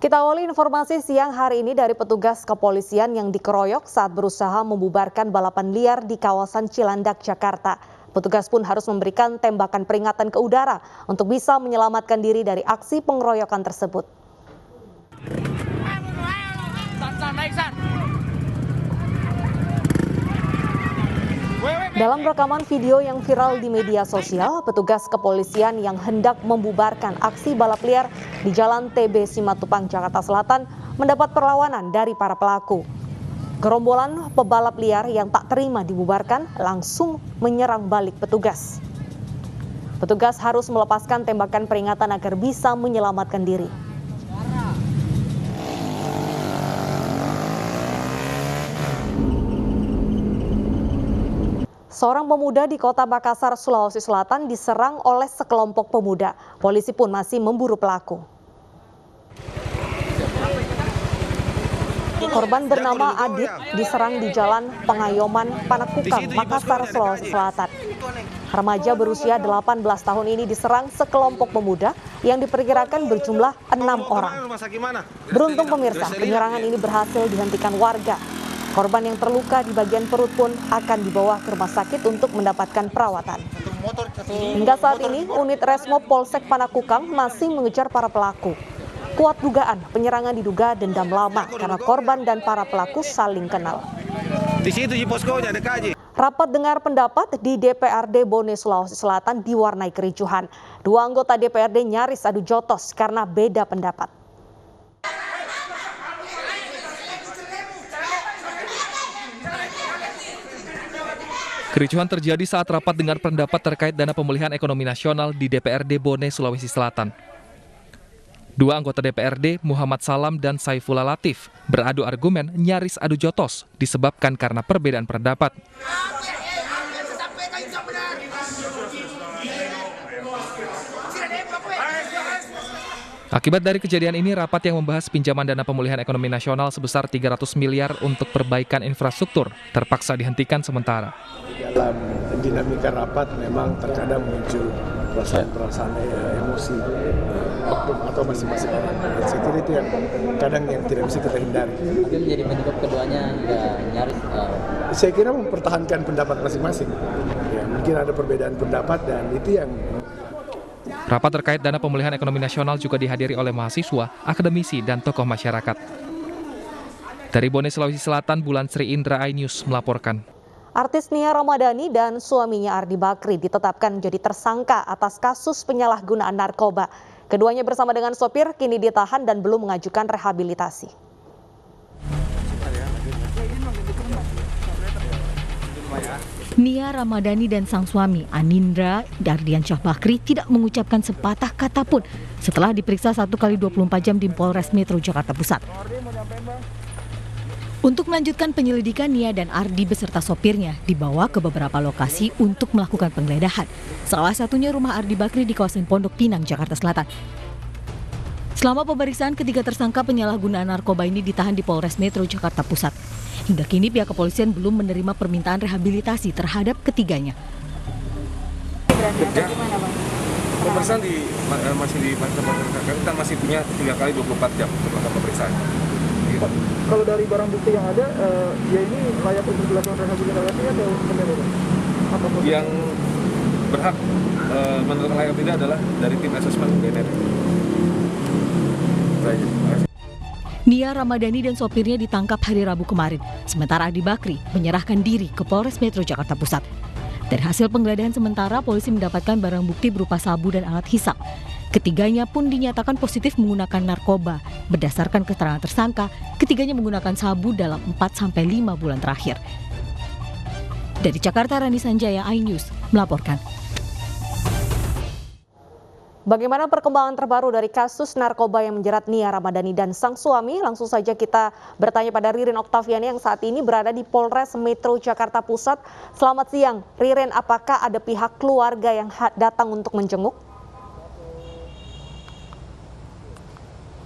Kita awali informasi siang hari ini dari petugas kepolisian yang dikeroyok saat berusaha membubarkan balapan liar di kawasan Cilandak, Jakarta. Petugas pun harus memberikan tembakan peringatan ke udara untuk bisa menyelamatkan diri dari aksi pengeroyokan tersebut. Dalam rekaman video yang viral di media sosial, petugas kepolisian yang hendak membubarkan aksi balap liar di Jalan TB Simatupang, Jakarta Selatan mendapat perlawanan dari para pelaku. Gerombolan pebalap liar yang tak terima dibubarkan langsung menyerang balik petugas. Petugas harus melepaskan tembakan peringatan agar bisa menyelamatkan diri. Seorang pemuda di Kota Makassar, Sulawesi Selatan diserang oleh sekelompok pemuda. Polisi pun masih memburu pelaku. Korban bernama Adit diserang di Jalan Pengayoman, Panakukang, Makassar, Sulawesi Selatan. Remaja berusia 18 tahun ini diserang sekelompok pemuda yang diperkirakan berjumlah 6 orang. Beruntung pemirsa, penyerangan ini berhasil dihentikan warga. Korban yang terluka di bagian perut pun akan dibawa ke rumah sakit untuk mendapatkan perawatan. Hingga saat ini, unit Resmob Polsek Panakukang masih mengejar para pelaku. Kuat dugaan penyerangan diduga dendam lama karena korban dan para pelaku saling kenal. Di situ di poskonya ada KJ. Rapat dengar pendapat di DPRD Bone, Sulawesi Selatan diwarnai kericuhan. Dua anggota DPRD nyaris adu jotos karena beda pendapat. Kericuhan terjadi saat rapat dengar pendapat terkait dana pemulihan ekonomi nasional di DPRD Bone, Sulawesi Selatan. Dua anggota DPRD, Muhammad Salam dan Saifullah Latif, beradu argumen nyaris adu jotos disebabkan karena perbedaan pendapat. Akibat dari kejadian ini, rapat yang membahas pinjaman dana pemulihan ekonomi nasional sebesar 300 miliar untuk perbaikan infrastruktur terpaksa dihentikan sementara. Dalam dinamika rapat memang terkadang muncul perasaan-perasaan emosi oknum atau masing-masing orang. Saya kira itu yang kadang yang tidak bisa kita hindari. Mungkin menjadi penyebab keduanya hingga nyaris. Saya kira mempertahankan pendapat masing-masing. Ya, mungkin ada perbedaan pendapat dan itu yang. Rapat terkait dana pemulihan ekonomi nasional juga dihadiri oleh mahasiswa, akademisi, dan tokoh masyarakat. Dari Bone, Sulawesi Selatan, Bulan Sri Indra, iNews melaporkan. Artis Nia Ramadhani dan suaminya Ardi Bakri ditetapkan menjadi tersangka atas kasus penyalahgunaan narkoba. Keduanya bersama dengan sopir kini ditahan dan belum mengajukan rehabilitasi. Nia Ramadhani dan sang suami Anindra Dardiansyah Bakri tidak mengucapkan sepatah kata pun setelah diperiksa 1x24 jam di Polres Metro Jakarta Pusat. Untuk melanjutkan penyelidikan, Nia dan Ardi beserta sopirnya dibawa ke beberapa lokasi untuk melakukan penggeledahan. Salah satunya rumah Ardi Bakri di kawasan Pondok Pinang, Jakarta Selatan. Selama pemeriksaan, ketiga tersangka penyalahgunaan narkoba ini ditahan di Polres Metro Jakarta Pusat. Hingga kini pihak kepolisian belum menerima permintaan rehabilitasi terhadap ketiganya. Pemeriksaan masih di kita masih punya 3x24 jam untuk melakukan pemeriksaan. Gitu. Kalau dari barang bukti yang ada, ya ini layak untuk dilakukan rehabilitasi atau bagaimana? Yang berhak menentukan layak tidak adalah dari tim asesmen BNN. Nia Ramadhani dan sopirnya ditangkap hari Rabu kemarin, sementara Ardi Bakri menyerahkan diri ke Polres Metro Jakarta Pusat. Dari hasil penggeledahan sementara, polisi mendapatkan barang bukti berupa sabu dan alat hisap. Ketiganya pun dinyatakan positif menggunakan narkoba. Berdasarkan keterangan tersangka, ketiganya menggunakan sabu dalam 4-5 bulan terakhir. Dari Jakarta, Rani Sanjaya, iNews melaporkan. Bagaimana perkembangan terbaru dari kasus narkoba yang menjerat Nia Ramadhani dan sang suami? Langsung saja kita bertanya pada Ririn Oktaviani yang saat ini berada di Polres Metro Jakarta Pusat. Selamat siang, Ririn. Apakah ada pihak keluarga yang datang untuk menjenguk?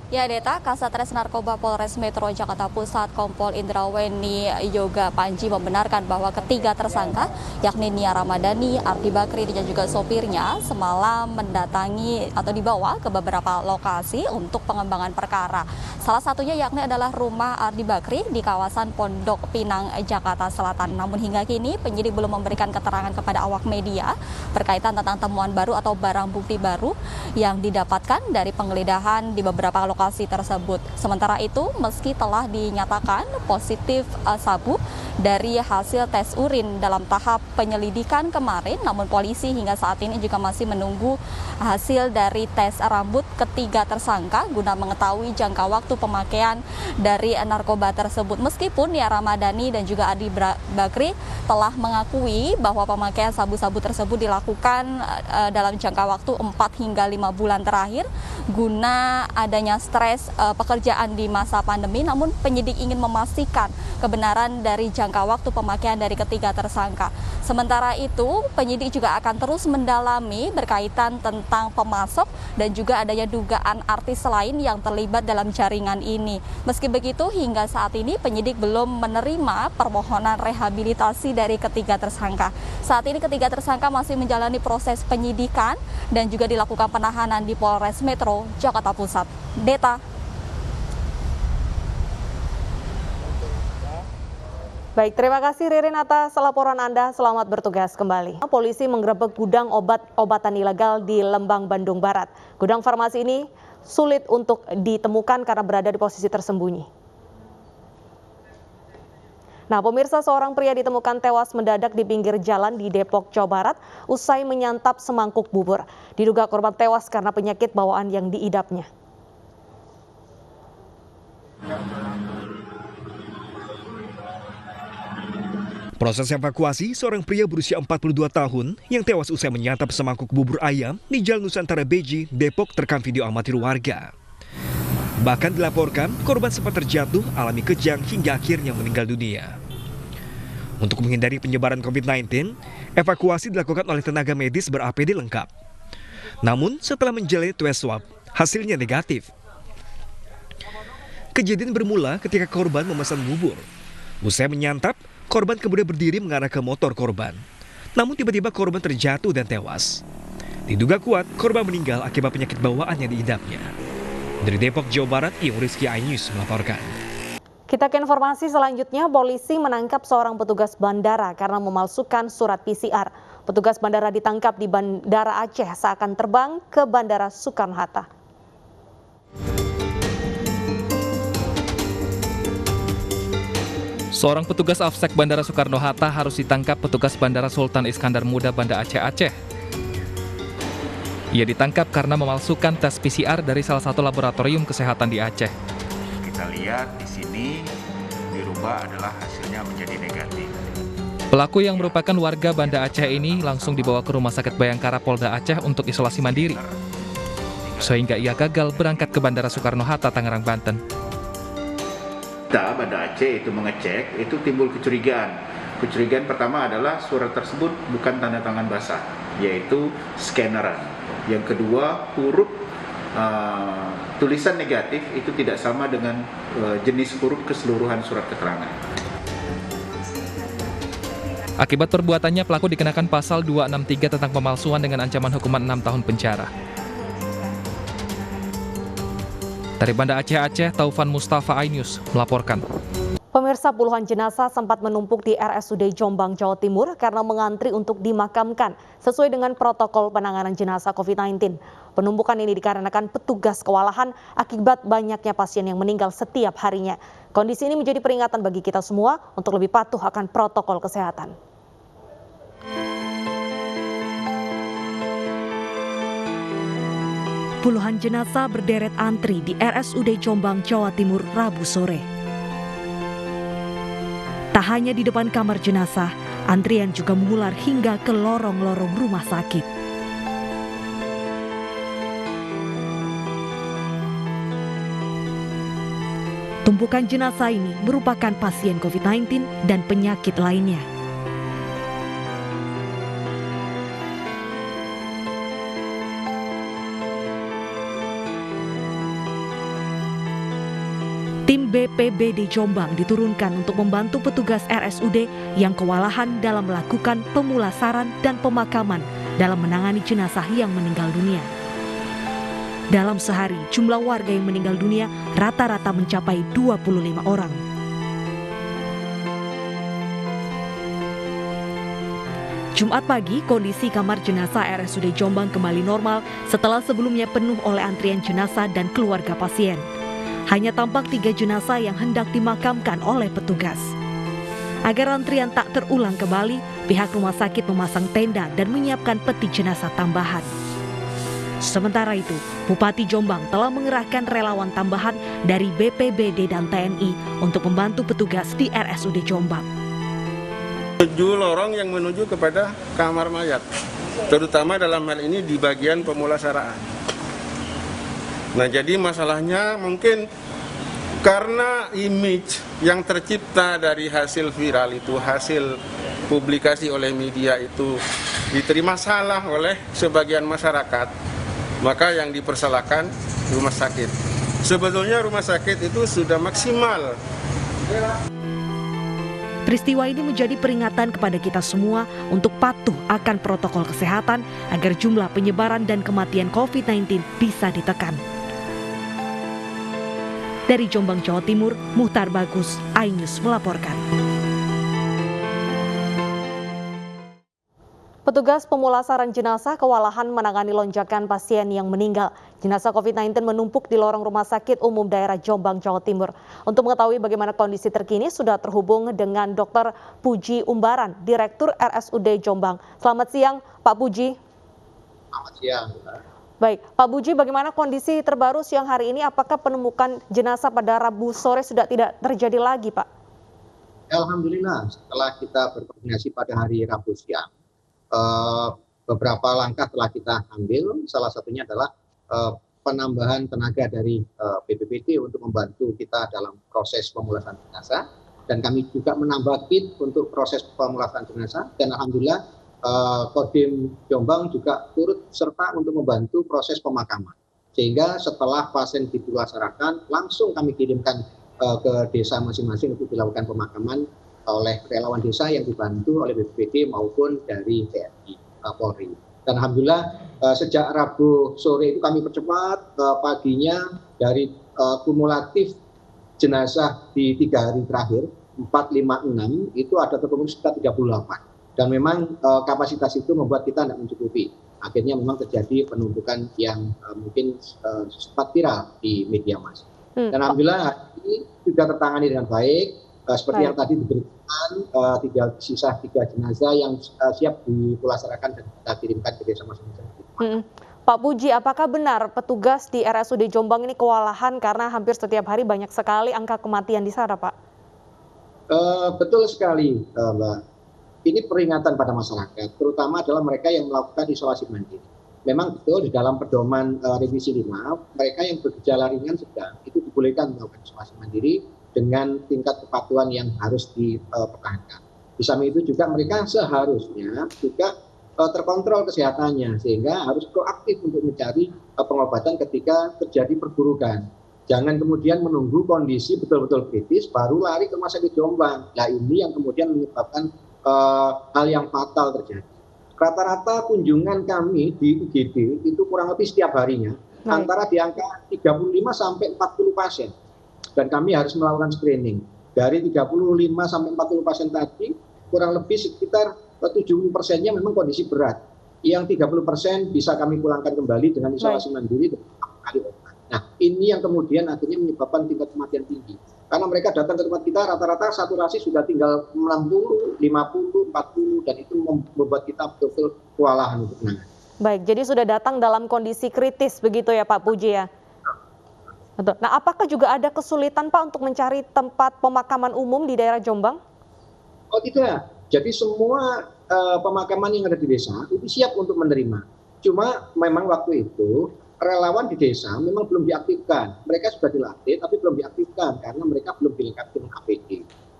Ya, Deta, Kasatres Narkoba Polres Metro Jakarta Pusat Kompol Indraweni Yoga Panji membenarkan bahwa ketiga tersangka, yakni Nia Ramadhani, Ardi Bakri, dan juga sopirnya semalam mendatangi atau dibawa ke beberapa lokasi untuk pengembangan perkara. Salah satunya yakni adalah rumah Ardi Bakri di kawasan Pondok Pinang, Jakarta Selatan. Namun hingga kini penyidik belum memberikan keterangan kepada awak media berkaitan tentang temuan baru atau barang bukti baru yang didapatkan dari penggeledahan di beberapa lokasi tersebut. Sementara itu, meski telah dinyatakan positif sabu dari hasil tes urin dalam tahap penyelidikan kemarin, namun polisi hingga saat ini juga masih menunggu hasil dari tes rambut ketiga tersangka guna mengetahui jangka waktu pemakaian dari narkoba tersebut. Meskipun Nia Ramadhani dan juga Ardi Bakri telah mengakui bahwa pemakaian sabu-sabu tersebut dilakukan dalam jangka waktu 4 hingga 5 bulan terakhir guna adanya stres pekerjaan di masa pandemi, namun penyidik ingin memastikan kebenaran dari jangka waktu pemakaian dari ketiga tersangka. Sementara itu, penyidik juga akan terus mendalami berkaitan tentang pemasok dan juga adanya dugaan artis lain yang terlibat dalam jaringan ini. Meski begitu, hingga saat ini penyidik belum menerima permohonan rehabilitasi dari ketiga tersangka. Saat ini ketiga tersangka masih menjalani proses penyidikan dan juga dilakukan penahanan di Polres Metro Jakarta Pusat. Deta. Baik, terima kasih Ririn atas laporan Anda. Selamat bertugas kembali. Polisi menggerebek gudang obat-obatan ilegal di Lembang, Bandung Barat. Gudang farmasi ini sulit untuk ditemukan karena berada di posisi tersembunyi. Nah, pemirsa, seorang pria ditemukan tewas mendadak di pinggir jalan di Depok, Jawa Barat usai menyantap semangkuk bubur. Diduga korban tewas karena penyakit bawaan yang diidapnya. Proses evakuasi seorang pria berusia 42 tahun yang tewas usai menyantap semangkuk bubur ayam di Jalan Nusantara Beji, Depok terekam video amatir warga. Bahkan dilaporkan korban sempat terjatuh, alami kejang hingga akhirnya meninggal dunia. Untuk menghindari penyebaran COVID-19, evakuasi dilakukan oleh tenaga medis ber-APD lengkap. Namun setelah menjalani tes swab, hasilnya negatif. Kejadian bermula ketika korban memesan bubur. Usai menyantap, korban kemudian berdiri mengarah ke motor korban. Namun tiba-tiba korban terjatuh dan tewas. Diduga kuat korban meninggal akibat penyakit bawaan yang diidapnya. Dari Depok, Jawa Barat, Iung Rizky iNews melaporkan. Kita ke informasi selanjutnya, polisi menangkap seorang petugas bandara karena memalsukan surat PCR. Petugas bandara ditangkap di Bandara Aceh saat akan terbang ke Bandara Soekarno-Hatta. Seorang petugas Afsek Bandara Soekarno-Hatta harus ditangkap petugas Bandara Sultan Iskandar Muda Banda Aceh. Ia ditangkap karena memalsukan tes PCR dari salah satu laboratorium kesehatan di Aceh. Kita lihat di sini dirubah adalah hasilnya menjadi negatif. Pelaku yang merupakan warga Banda Aceh ini langsung dibawa ke Rumah Sakit Bayangkara Polda Aceh untuk isolasi mandiri. Sehingga ia gagal berangkat ke Bandara Soekarno-Hatta, Tangerang, Banten. Kita Banda Aceh itu mengecek, itu timbul kecurigaan. Kecurigaan pertama adalah surat tersebut bukan tanda tangan basah, yaitu scanneran. Yang kedua, huruf tulisan negatif itu tidak sama dengan jenis huruf keseluruhan surat keterangan. Akibat perbuatannya, pelaku dikenakan pasal 263 tentang pemalsuan dengan ancaman hukuman 6 tahun penjara. Dari Banda Aceh, Taufan Mustafa iNews melaporkan. Pemirsa, puluhan jenazah sempat menumpuk di RSUD Jombang, Jawa Timur karena mengantri untuk dimakamkan sesuai dengan protokol penanganan jenazah COVID-19. Penumpukan ini dikarenakan petugas kewalahan akibat banyaknya pasien yang meninggal setiap harinya. Kondisi ini menjadi peringatan bagi kita semua untuk lebih patuh akan protokol kesehatan. Puluhan jenazah berderet antri di RSUD Jombang, Jawa Timur, Rabu sore. Tak hanya di depan kamar jenazah, antrian juga mengular hingga ke lorong-lorong rumah sakit. Tumpukan jenazah ini merupakan pasien COVID-19 dan penyakit lainnya. Tim BPBD Jombang diturunkan untuk membantu petugas RSUD yang kewalahan dalam melakukan pemulasaran dan pemakaman dalam menangani jenazah yang meninggal dunia. Dalam sehari, jumlah warga yang meninggal dunia rata-rata mencapai 25 orang. Jumat pagi, kondisi kamar jenazah RSUD Jombang kembali normal setelah sebelumnya penuh oleh antrian jenazah dan keluarga pasien. Hanya tampak 3 jenazah yang hendak dimakamkan oleh petugas. Agar antrian tak terulang kembali, pihak rumah sakit memasang tenda dan menyiapkan peti jenazah tambahan. Sementara itu, Bupati Jombang telah mengerahkan relawan tambahan dari BPBD dan TNI untuk membantu petugas di RSUD Jombang. 7 lorong yang menuju kepada kamar mayat, terutama dalam hal ini di bagian pemulasaraan. Nah, jadi masalahnya mungkin karena image yang tercipta dari hasil viral itu, hasil publikasi oleh media itu diterima salah oleh sebagian masyarakat, maka yang dipersalahkan rumah sakit. Sebetulnya rumah sakit itu sudah maksimal. Peristiwa ini menjadi peringatan kepada kita semua untuk patuh akan protokol kesehatan agar jumlah penyebaran dan kematian COVID-19 bisa ditekan. Dari Jombang, Jawa Timur, Muhtar Bagus, iNews melaporkan. Petugas pemulasaran jenazah kewalahan menangani lonjakan pasien yang meninggal. Jenazah COVID-19 menumpuk di lorong Rumah Sakit Umum Daerah Jombang, Jawa Timur. Untuk mengetahui bagaimana kondisi terkini, sudah terhubung dengan Dr. Puji Umbaran, Direktur RSUD Jombang. Selamat siang, Pak Puji. Selamat siang. Baik, Pak Puji, bagaimana kondisi terbaru siang hari ini? Apakah penemukan jenazah pada Rabu sore sudah tidak terjadi lagi, Pak? Alhamdulillah, setelah kita berkoordinasi pada hari Rabu siang, beberapa langkah telah kita ambil. Salah satunya adalah penambahan tenaga dari BPBD untuk membantu kita dalam proses pemulasaran jenazah, dan kami juga menambah kit untuk proses pemulasaran jenazah, dan alhamdulillah Kodim Jombang juga turut serta untuk membantu proses pemakaman, sehingga setelah pasien dipulasarakan langsung kami kirimkan ke desa masing-masing untuk dilakukan pemakaman oleh relawan desa yang dibantu oleh BPBD maupun dari TNI Polri. Dan alhamdulillah sejak Rabu sore itu kami percepat paginya dari kumulatif jenazah di 3 hari terakhir 456 itu ada terkumpul sekitar 38. Dan memang kapasitas itu membuat kita tidak mencukupi. Akhirnya memang terjadi penumpukan yang mungkin sempat viral di media mas. Dan alhamdulillah ini sudah tertangani dengan baik. Seperti yang tadi diberikan, sisa 3 jenazah yang siap dipulasarakan dan kita kirimkan ke desa masing-masing. Pak Puji, apakah benar petugas di RSUD Jombang ini kewalahan karena hampir setiap hari banyak sekali angka kematian di sana, Pak? Betul sekali, Mbak. Ini peringatan pada masyarakat, terutama adalah mereka yang melakukan isolasi mandiri. Memang betul di dalam pedoman revisi 5, mereka yang bergejala ringan sedang itu dibolehkan melakukan isolasi mandiri dengan tingkat kepatuhan yang harus dipertahankan. Di samping itu juga mereka seharusnya juga terkontrol kesehatannya, sehingga harus proaktif untuk mencari pengobatan ketika terjadi perburukan. Jangan kemudian menunggu kondisi betul-betul kritis baru lari ke rumah sakit Jombang. Nah, ini yang kemudian menyebabkan hal yang fatal terjadi. Rata-rata kunjungan kami di IGD itu kurang lebih setiap harinya antara di angka 35 sampai 40 pasien. Dan kami harus melakukan screening. Dari 35 sampai 40 pasien tadi, kurang lebih sekitar 70%-nya memang kondisi berat. Yang 30% bisa kami pulangkan kembali dengan isolasi mandiri dan kali obat. Nah, ini yang kemudian akhirnya menyebabkan tingkat kematian tinggi. Karena mereka datang ke tempat kita, rata-rata saturasi sudah tinggal 60, 50, 40, dan itu membuat kita betul-betul kewalahan untuk menangani. Baik, jadi sudah datang dalam kondisi kritis begitu ya Pak Puji ya? Betul. Nah, apakah juga ada kesulitan Pak untuk mencari tempat pemakaman umum di daerah Jombang? Oh tidak, jadi semua pemakaman yang ada di desa itu siap untuk menerima. Cuma memang waktu itu relawan di desa memang belum diaktifkan. Mereka sudah dilatih tapi belum diaktifkan karena mereka belum dilengkapi dengan APD.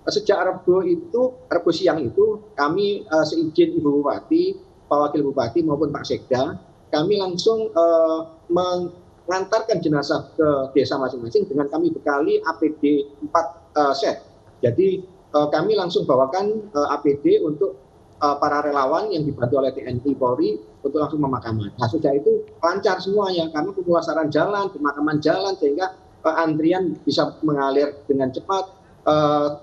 Sejak Rabu siang itu kami seizin Ibu Bupati, Pak Wakil Bupati maupun Pak Sekda, kami langsung mengantarkan jenazah ke desa masing-masing dengan kami bekali APD 4 set. Jadi kami langsung bawakan APD untuk para relawan yang dibantu oleh TNI Polri untuk langsung pemakaman. Nah, sudah itu lancar semuanya karena pemulasaran jalan, pemakaman jalan sehingga antrian bisa mengalir dengan cepat.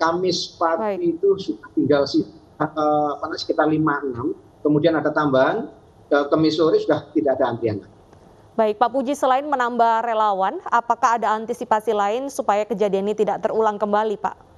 Kamis pagi itu sudah tinggal sekitar 5-6, kemudian ada tambahan, Kamis sore sudah tidak ada antrian. Baik, Pak Puji, selain menambah relawan, apakah ada antisipasi lain supaya kejadian ini tidak terulang kembali, Pak?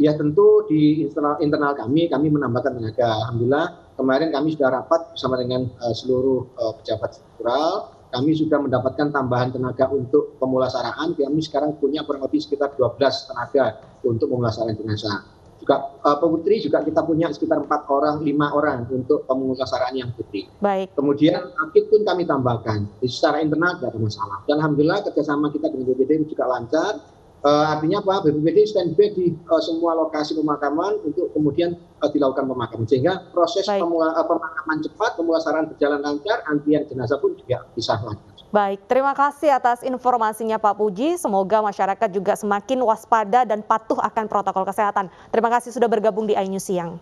Ya tentu di internal kami menambahkan tenaga. Alhamdulillah kemarin kami sudah rapat bersama dengan seluruh pejabat struktural. Kami sudah mendapatkan tambahan tenaga untuk pemulasaraan. Kami sekarang punya kurang lebih sekitar 12 tenaga untuk pemulasaraan jenazah. Juga putri juga kita punya sekitar 5 orang untuk pemulasaraan yang putri. Baik. Kemudian akit pun kami tambahkan. Secara internal tidak ada masalah. Dan alhamdulillah kerjasama kita dengan BPBD juga lancar. Artinya apa? BPBD standby di semua lokasi pemakaman untuk kemudian dilakukan pemakaman. Sehingga proses pemakaman cepat, pemulasaran berjalan lancar, antrian jenazah pun juga bisa lancar. Baik, terima kasih atas informasinya Pak Puji. Semoga masyarakat juga semakin waspada dan patuh akan protokol kesehatan. Terima kasih sudah bergabung di iNews Siang.